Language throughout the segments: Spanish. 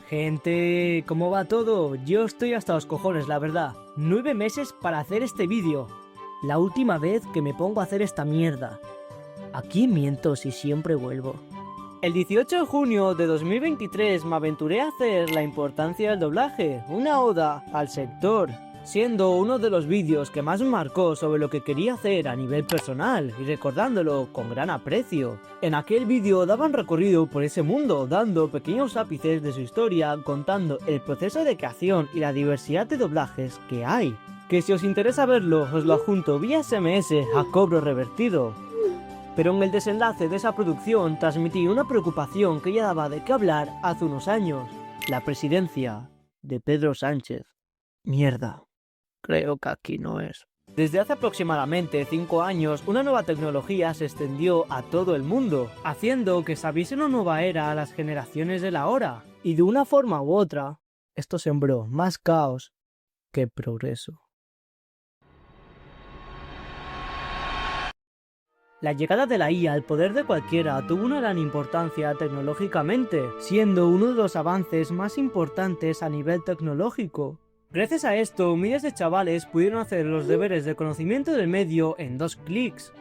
Gente, ¿cómo va todo? Yo estoy hasta los cojones, la verdad. 9 meses para hacer este vídeo. La última vez que me pongo a hacer esta mierda. ¿A quién miento si siempre vuelvo? El 18 de junio de 2023 me aventuré a hacer la importancia del doblaje, una oda al sector, siendo uno de los vídeos que más me marcó sobre lo que quería hacer a nivel personal y recordándolo con gran aprecio. En aquel vídeo daban recorrido por ese mundo, dando pequeños ápices de su historia, contando el proceso de creación y la diversidad de doblajes que hay. Que si os interesa verlo, os lo adjunto vía SMS a cobro revertido. Pero en el desenlace de esa producción transmití una preocupación que ya daba de qué hablar hace unos años. La presidencia de Pedro Sánchez. Mierda. Creo que aquí no es. Desde hace aproximadamente 5 años, una nueva tecnología se extendió a todo el mundo, haciendo que se abriese una nueva era a las generaciones de la hora. Y de una forma u otra, esto sembró más caos que progreso. La llegada de la IA al poder de cualquiera tuvo una gran importancia tecnológicamente, siendo uno de los avances más importantes a nivel tecnológico. Gracias a esto, miles de chavales pudieron hacer los deberes de conocimiento del medio en 2 clics,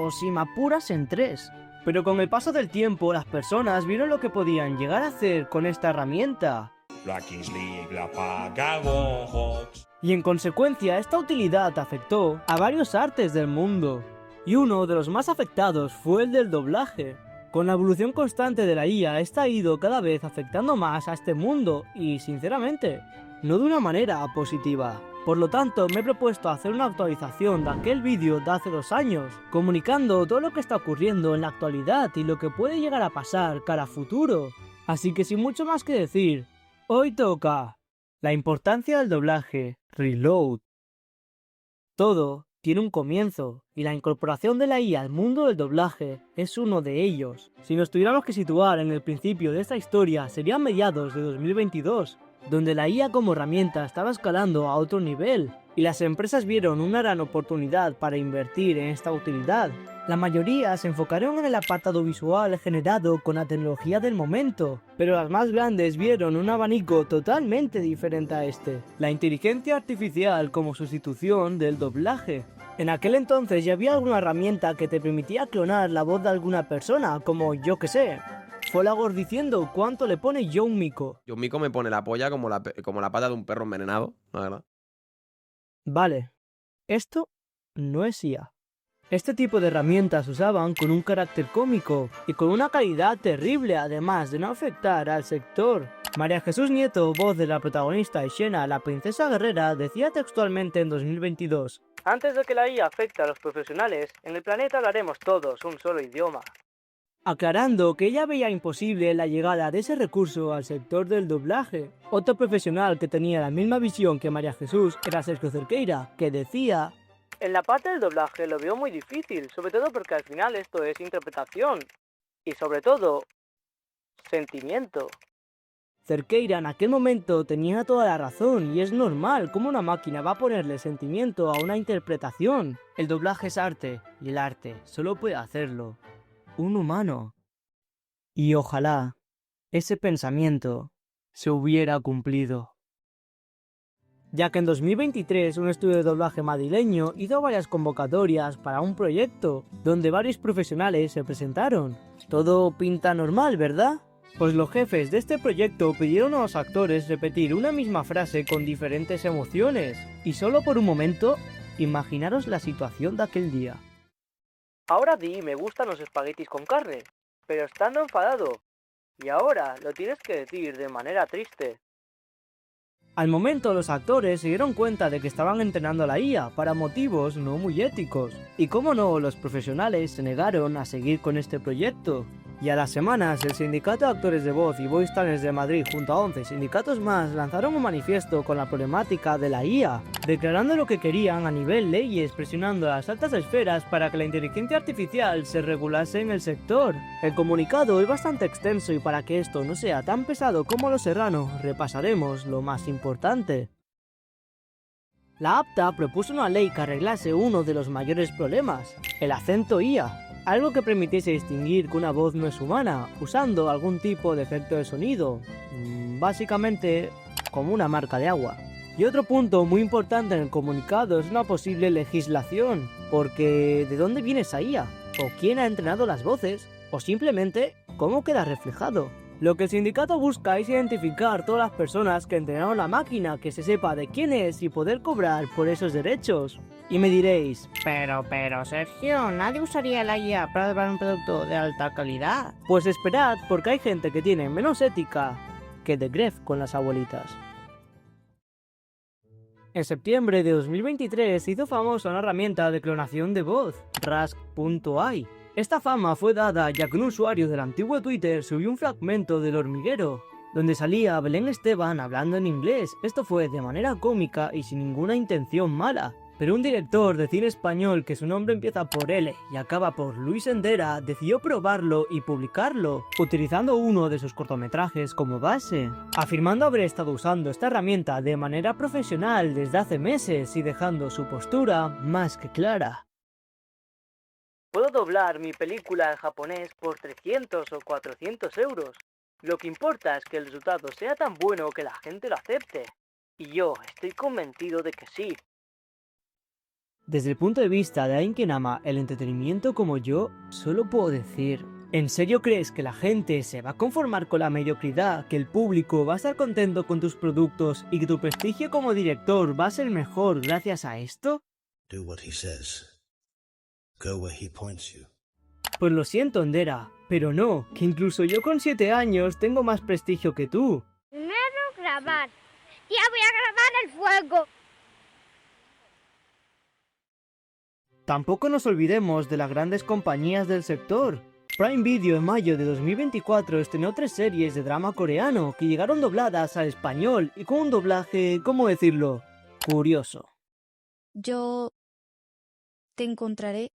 o si me apuras en 3. Pero con el paso del tiempo, las personas vieron lo que podían llegar a hacer con esta herramienta. La Kings League la paga Gojox. Y en consecuencia, esta utilidad afectó a varios artes del mundo. Y uno de los más afectados fue el del doblaje. Con la evolución constante de la IA, esta ha ido cada vez afectando más a este mundo y, sinceramente, no de una manera positiva. Por lo tanto, me he propuesto hacer una actualización de aquel vídeo de hace 2 años, comunicando todo lo que está ocurriendo en la actualidad y lo que puede llegar a pasar cara a futuro. Así que sin mucho más que decir, hoy toca la importancia del doblaje, Reload. Todo tiene un comienzo, y la incorporación de la IA al mundo del doblaje es uno de ellos. Si nos tuviéramos que situar en el principio de esta historia, sería mediados de 2022, donde la IA como herramienta estaba escalando a otro nivel, y las empresas vieron una gran oportunidad para invertir en esta utilidad. La mayoría se enfocaron en el apartado visual generado con la tecnología del momento, pero las más grandes vieron un abanico totalmente diferente a este, la inteligencia artificial como sustitución del doblaje. En aquel entonces ya había alguna herramienta que te permitía clonar la voz de alguna persona, como yo que sé, Folagor diciendo cuánto le pone John Mico. John Mico me pone la polla como la pata de un perro envenenado, la verdad. Vale, esto no es IA. Este tipo de herramientas se usaban con un carácter cómico y con una calidad terrible, además de no afectar al sector. María Jesús Nieto, voz de la protagonista Xena, la princesa guerrera, decía textualmente en 2022: antes de que la IA afecte a los profesionales, en el planeta hablaremos todos un solo idioma. Aclarando que ella veía imposible la llegada de ese recurso al sector del doblaje. Otro profesional que tenía la misma visión que María Jesús era Sergio Cerqueira, que decía: en la parte del doblaje lo veo muy difícil, sobre todo porque al final esto es interpretación. Y sobre todo, sentimiento. Cerqueira en aquel momento tenía toda la razón, y es normal cómo una máquina va a ponerle sentimiento a una interpretación. El doblaje es arte, y el arte solo puede hacerlo un humano. Y ojalá ese pensamiento se hubiera cumplido. Ya que en 2023 un estudio de doblaje madrileño hizo varias convocatorias para un proyecto, donde varios profesionales se presentaron. Todo pinta normal, ¿verdad? Pues los jefes de este proyecto pidieron a los actores repetir una misma frase con diferentes emociones. Y solo por un momento, imaginaros la situación de aquel día. Ahora di me gustan los espaguetis con carne, pero estando enfadado. Y ahora lo tienes que decir de manera triste. Al momento los actores se dieron cuenta de que estaban entrenando a la IA para motivos no muy éticos. Y cómo no, los profesionales se negaron a seguir con este proyecto. Y a las semanas, el Sindicato de Actores de Voz y Voice Talents de Madrid junto a 11 sindicatos más lanzaron un manifiesto con la problemática de la IA, declarando lo que querían a nivel leyes, presionando a las altas esferas para que la inteligencia artificial se regulase en el sector. El comunicado es bastante extenso y para que esto no sea tan pesado como Los Serrano, repasaremos lo más importante. La APTA propuso una ley que arreglase uno de los mayores problemas, el acento IA. algo que permitiese distinguir que una voz no es humana, usando algún tipo de efecto de sonido, básicamente como una marca de agua. Y otro punto muy importante en el comunicado es una posible legislación, porque ¿de dónde viene esa IA? ¿O quién ha entrenado las voces? ¿O simplemente cómo queda reflejado? Lo que el sindicato busca es identificar todas las personas que entrenaron la máquina, que se sepa de quién es y poder cobrar por esos derechos. Y me diréis, pero Sergio, nadie usaría la IA para dar un producto de alta calidad. Pues esperad, porque hay gente que tiene menos ética que The Gref con las abuelitas. En septiembre de 2023 se hizo famosa una herramienta de clonación de voz, Rask.ai. Esta fama fue dada ya que un usuario del antiguo Twitter subió un fragmento del hormiguero, donde salía Belén Esteban hablando en inglés. Esto fue de manera cómica y sin ninguna intención mala. Pero un director de cine español que su nombre empieza por L y acaba por Luis Endera decidió probarlo y publicarlo, utilizando uno de sus cortometrajes como base, afirmando haber estado usando esta herramienta de manera profesional desde hace meses y dejando su postura más que clara. Puedo doblar mi película en japonés por 300 o 400 euros. Lo que importa es que el resultado sea tan bueno que la gente lo acepte. Y yo estoy convencido de que sí. Desde el punto de vista de alguien que ama el entretenimiento como yo, solo puedo decir, ¿en serio crees que la gente se va a conformar con la mediocridad, que el público va a estar contento con tus productos y que tu prestigio como director va a ser mejor gracias a esto? Do what he says. Go where he points you. Pues lo siento, Endera, pero no, que incluso yo con 7 años tengo más prestigio que tú. Primero grabar. Ya voy a grabar el fuego. Tampoco nos olvidemos de las grandes compañías del sector. Prime Video en mayo de 2024 estrenó 3 series de drama coreano que llegaron dobladas al español y con un doblaje, ¿cómo decirlo?, curioso. Yo te encontraré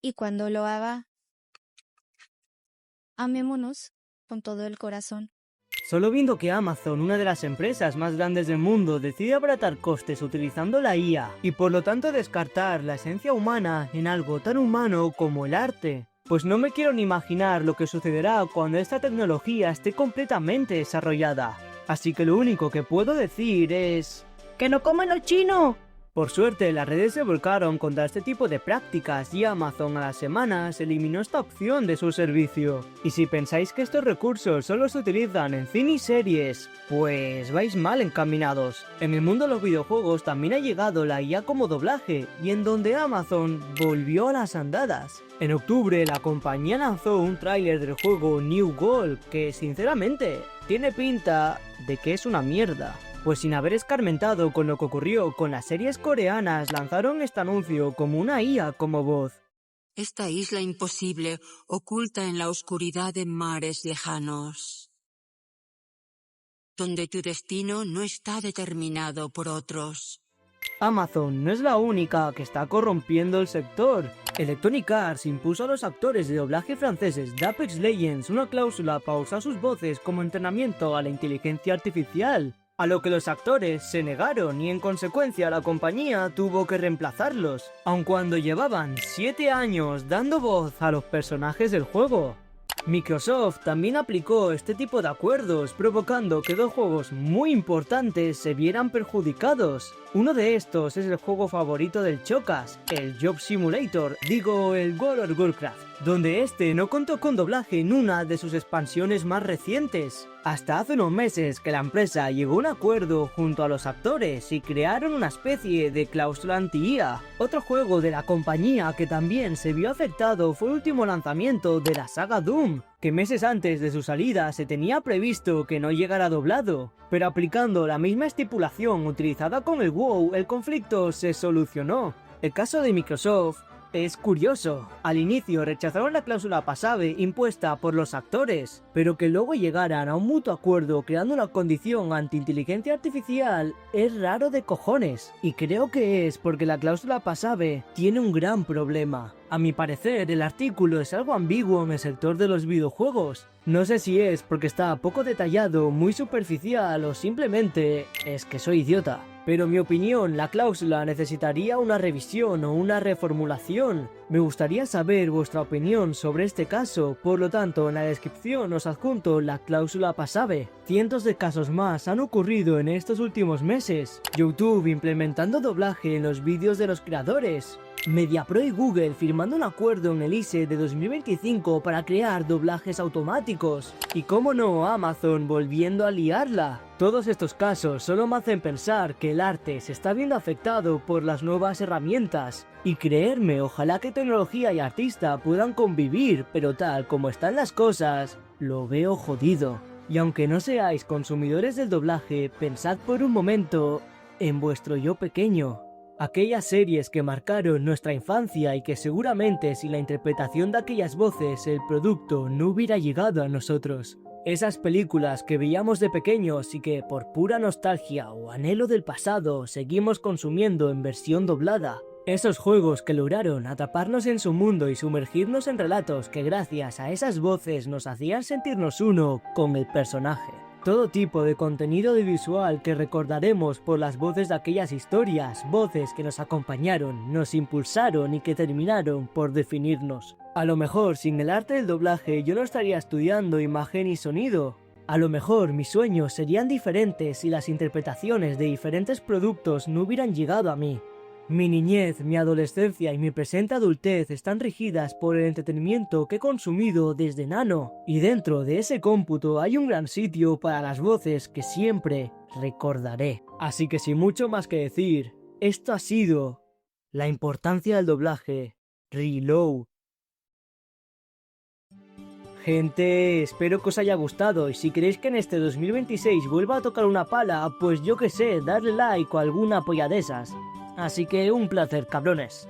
y cuando lo haga, amémonos con todo el corazón. Solo viendo que Amazon, una de las empresas más grandes del mundo, decide abaratar costes utilizando la IA y por lo tanto descartar la esencia humana en algo tan humano como el arte, pues no me quiero ni imaginar lo que sucederá cuando esta tecnología esté completamente desarrollada. Así que lo único que puedo decir es... ¡que no coman los chinos! Por suerte, las redes se volcaron contra este tipo de prácticas y Amazon a las semanas eliminó esta opción de su servicio. Y si pensáis que estos recursos solo se utilizan en cine y series, pues vais mal encaminados. En el mundo de los videojuegos también ha llegado la IA como doblaje, y en donde Amazon volvió a las andadas. En octubre, la compañía lanzó un tráiler del juego New Gold que, sinceramente, tiene pinta de que es una mierda. Pues sin haber escarmentado con lo que ocurrió con las series coreanas, lanzaron este anuncio como una IA como voz. Esta isla imposible oculta en la oscuridad de mares lejanos, donde tu destino no está determinado por otros. Amazon no es la única que está corrompiendo el sector. Electronic Arts impuso a los actores de doblaje franceses de Apex Legends una cláusula para usar sus voces como entrenamiento a la inteligencia artificial, a lo que los actores se negaron y en consecuencia la compañía tuvo que reemplazarlos, aun cuando llevaban 7 años dando voz a los personajes del juego. Microsoft también aplicó este tipo de acuerdos, provocando que 2 juegos muy importantes se vieran perjudicados. Uno de estos es el juego favorito del Chocas, el Job Simulator, el World of Warcraft, donde este no contó con doblaje en una de sus expansiones más recientes. Hasta hace unos meses que la empresa llegó a un acuerdo junto a los actores y crearon una especie de cláusula anti-IA. Otro juego de la compañía que también se vio afectado fue el último lanzamiento de la saga Doom, que meses antes de su salida se tenía previsto que no llegara doblado, pero aplicando la misma estipulación utilizada con el WoW, el conflicto se solucionó. El caso de Microsoft es curioso. Al inicio rechazaron la cláusula pasable impuesta por los actores, pero que luego llegaran a un mutuo acuerdo creando una condición anti-inteligencia artificial es raro de cojones, y creo que es porque la cláusula pasable tiene un gran problema. A mi parecer, el artículo es algo ambiguo en el sector de los videojuegos. No sé si es porque está poco detallado, muy superficial o simplemente es que soy idiota. Pero en mi opinión, la cláusula necesitaría una revisión o una reformulación. Me gustaría saber vuestra opinión sobre este caso, por lo tanto en la descripción os adjunto la cláusula pasable. Cientos de casos más han ocurrido en estos últimos meses. YouTube implementando doblaje en los vídeos de los creadores. MediaPro y Google firmando un acuerdo en el ISE de 2025 para crear doblajes automáticos. Y cómo no, Amazon volviendo a liarla. Todos estos casos solo me hacen pensar que el arte se está viendo afectado por las nuevas herramientas. Y creerme, ojalá que tecnología y artista puedan convivir, pero tal como están las cosas, lo veo jodido. Y aunque no seáis consumidores del doblaje, pensad por un momento en vuestro yo pequeño. Aquellas series que marcaron nuestra infancia y que seguramente sin la interpretación de aquellas voces el producto no hubiera llegado a nosotros. Esas películas que veíamos de pequeños y que por pura nostalgia o anhelo del pasado seguimos consumiendo en versión doblada. Esos juegos que lograron atraparnos en su mundo y sumergirnos en relatos que gracias a esas voces nos hacían sentirnos uno con el personaje. Todo tipo de contenido audiovisual que recordaremos por las voces de aquellas historias, voces que nos acompañaron, nos impulsaron y que terminaron por definirnos. A lo mejor sin el arte del doblaje yo no estaría estudiando imagen y sonido. A lo mejor mis sueños serían diferentes si las interpretaciones de diferentes productos no hubieran llegado a mí. Mi niñez, mi adolescencia y mi presente adultez están regidas por el entretenimiento que he consumido desde enano, y dentro de ese cómputo hay un gran sitio para las voces que siempre recordaré. Así que sin mucho más que decir, esto ha sido la importancia del doblaje Reload. Gente, espero que os haya gustado y si queréis que en este 2026 vuelva a tocar una pala, pues yo que sé, darle like o alguna polla de esas. Así que un placer, cabrones.